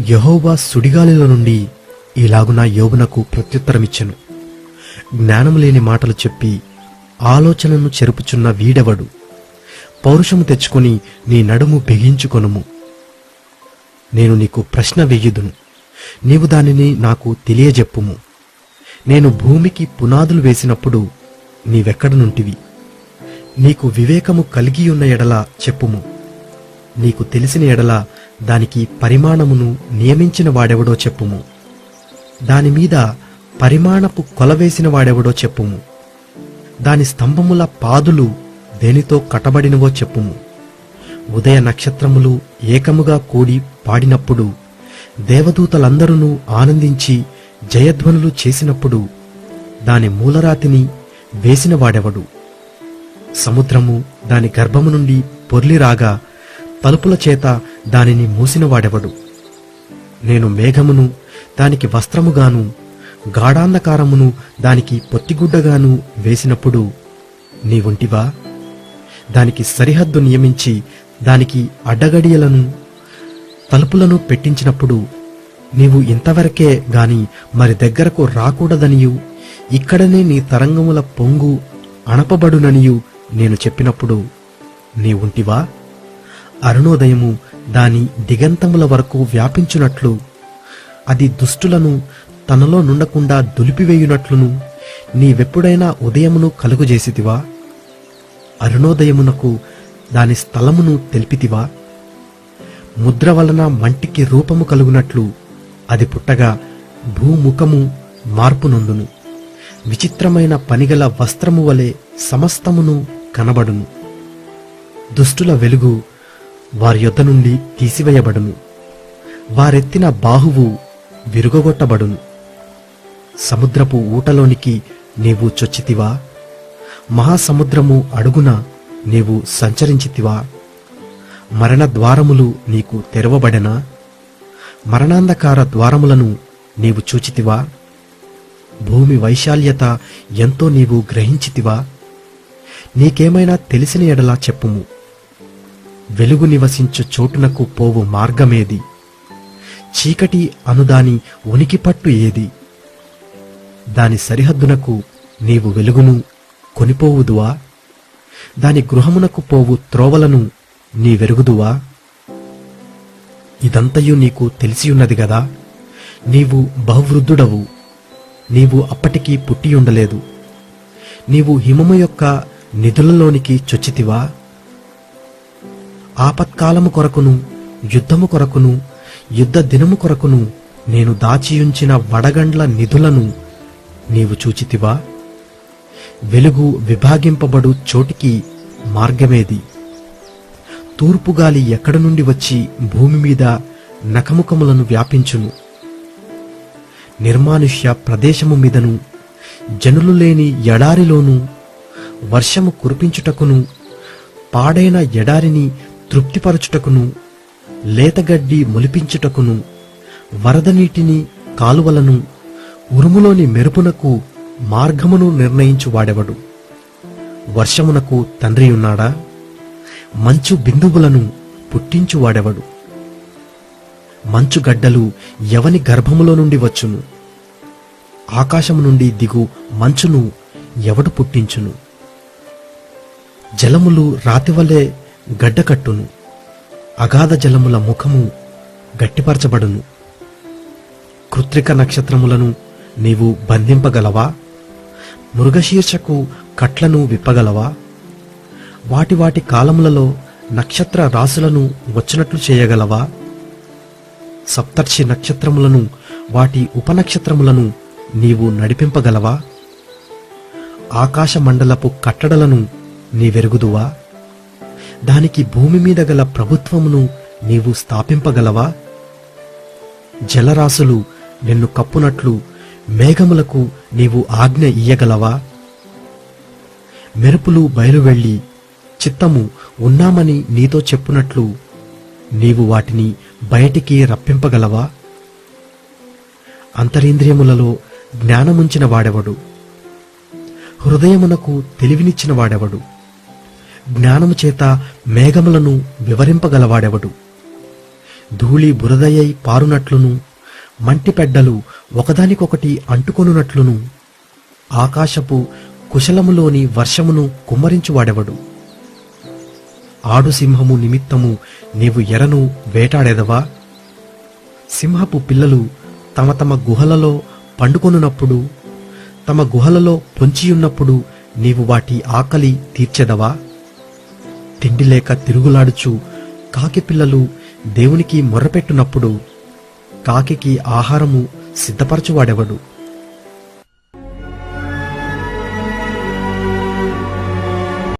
యెహోవా సుడిగాలిలో నుండి ఇలాగున యోబునకు ప్రత్యుత్తరమిచ్చెను. జ్ఞానము లేని మాటలు చెప్పి ఆలోచనను చెరుపుచున్న వీడెవడు? పౌరుషము తెచ్చుకొని నీ నడుము బిగించుకొనుము. నేను నీకు ప్రశ్న వెయ్యుదును, నీవు దానిని నాకు తెలియజెప్పుము. నేను భూమికి పునాదులు వేసినప్పుడు నీవెక్కడనుంటివి? నీకు వివేకము కలిగియున్న ఎడల చెప్పుము. నీకు తెలిసిన ఎడల దానికి పరిమాణమును నియమించిన వాడెవడో చెప్పుము. దానిమీద పరిమాణపు కొలవేసిన వాడెవడో చెప్పుము. దాని స్తంభముల పాదులు దేనితో కట్టబడినవో చెప్పుము. ఉదయ నక్షత్రములు ఏకముగా కూడి పాడినప్పుడు, దేవదూతలందరూ ఆనందించి జయధ్వనులు చేసినప్పుడు దాని మూలరాతిని వేసిన వాడెవడు? సముద్రము దాని గర్భము నుండి పొర్లిరాగా తలుపుల చేత దానిని మూసినవాడెవడు? నేను మేఘమును దానికి వస్త్రముగాను, గాఢాంధకారమును దానికి పొత్తిగుడ్డగాను వేసినప్పుడు నీవుంటివా? దానికి సరిహద్దు నియమించి దానికి అడ్డగడియలను తలుపులను పెట్టించినప్పుడు నీవు ఇంతవరకే గాని మరి దగ్గరకు రాకూడదనియు, ఇక్కడనే నీ తరంగముల పొంగు అణపబడుననియు నేను చెప్పినప్పుడు నీవుంటివా? అరుణోదయము దాని దిగంతముల వరకు వ్యాపించునట్లు, అది దుష్టులను తనలో నుండకుండా దులిపివేయునట్లును నీవెప్పుడైనా ఉదయమును కలుగజేసితివా? అరుణోదయమునకు దాని స్థలమును తెలిపితివా? ముద్ర వలన మంటికి రూపము కలుగునట్లు అది పుట్టగా భూముఖము మార్పు నొందును. విచిత్రమైన పనిగల వస్త్రము వలె సమస్తమును కనబడును. దుష్టుల వెలుగు వారి యొద్ద నుండి తీసివేయబడును. వారెత్తిన బాహువు విరుగగొట్టబడును. సముద్రపు ఊటలోనికి నీవు చొచ్చితివా? మహాసముద్రము అడుగున నీవు సంచరించితివా? మరణ ద్వారములు నీకు తెరవబడెనా? మరణాంధకార ద్వారములను నీవు చూచితివా? భూమి వైశాల్యత ఎంతో నీవు గ్రహించితివా? నీకేమైనా తెలిసిన ఎడలా చెప్పుము. వెలుగు నివసించు చోటునకు పోవు మార్గమేది? చీకటి అనుదాని ఉనికి పట్టు ఏది? దాని సరిహద్దునకు నీవు వెలుగును కొనిపోవుదువా? దాని గృహమునకు పోవు త్రోవలను నీవెరుగుదువా? ఇదంతయు నీకు తెలిసియున్నది గదా. నీవు బహువృద్ధుడవు, నీవు అప్పటికీ పుట్టియుండలేదు. నీవు హిమము యొక్క నిధులలోనికి చొచ్చితివా? ఆపత్కాలము కొరకును, యుద్ధము కొరకును, యుద్ధ దినము కొరకును నేను దాచియుంచిన వడగండ్ల నిధులను నీవు చూచితివా? వెలుగు విభాగింపబడు చోటికి మార్గమేది? తూర్పుగాలి ఎక్కడ నుండి వచ్చి భూమి మీద నఖముఖములను వ్యాపించును? నిర్మానుష్య ప్రదేశము మీదను, జనులు లేని ఎడారిలోను వర్షము కురిపించుటకును, పాడైన ఎడారిని తృప్తిపరచుటకును, లేతగడ్డి మొలిపించుటకును, వరద నీటిని కాలువలను, ఉరుములోని మెరుపునకు మార్గమును నిర్ణయించువాడెవడు? వర్షమునకు తండ్రి ఉన్నాడా? మంచు బిందువులను పుట్టించువాడెవడు? మంచుగడ్డలు ఎవని గర్భములో నుండి వచ్చును? ఆకాశము నుండి దిగు మంచును ఎవడు పుట్టించును? జలములు రాతివలే గడ్డకట్టును, అగాధ జలముల ముఖము గట్టిపరచబడును. కృత్రిక నక్షత్రములను నీవు బంధింపగలవా? మృగశీర్షకు కట్లను విప్పగలవా? వాటి వాటి కాలములలో నక్షత్ర రాశులను వచ్చినట్లు చేయగలవా? సప్తర్షి నక్షత్రములను వాటి ఉపనక్షత్రములను నీవు నడిపింపగలవా? ఆకాశ మండలపు కట్టడలను నీవెరుగుదువా? దానికి భూమి మీద గల ప్రభుత్వమును నీవు స్థాపింపగలవా? జలరాశులు నిన్ను కప్పునట్లు మేఘములకు నీవు ఆజ్ఞ ఇయ్యగలవా? మెరుపులు బయలువెళ్ళి చిత్తము ఉన్నామని నీతో చెప్పునట్లు నీవు వాటిని బయటికి రప్పింపగలవా? అంతరింద్రియములలో జ్ఞానముంచిన వాడెవడు? హృదయమునకు తెలివినిచ్చిన వాడెవడు? జ్ఞానము చేత మేఘములను వివరింపగలవాడెవడు? ధూళి బురదయ్యై పారునట్లును మంటి పెడ్డలు ఒకదానికొకటి అంటుకొనున్నట్లును ఆకాశపు కుశలములోని వర్షమును కుమ్మరించువాడెవడు? ఆడు సింహము నిమిత్తము నీవు ఎరను వేటాడెదవా? సింహపు పిల్లలు తమ తమ గుహలలో పండుకొనున్నప్పుడు, తమ గుహలలో పొంచియున్నప్పుడు నీవు వాటి ఆకలి తీర్చెదవా? తిండి లేక తిరుగులాడుచు కాకి పిల్లలు దేవునికి మొర్రపెట్టునప్పుడు కాకికి ఆహారము సిద్ధపరచువాడెవడు?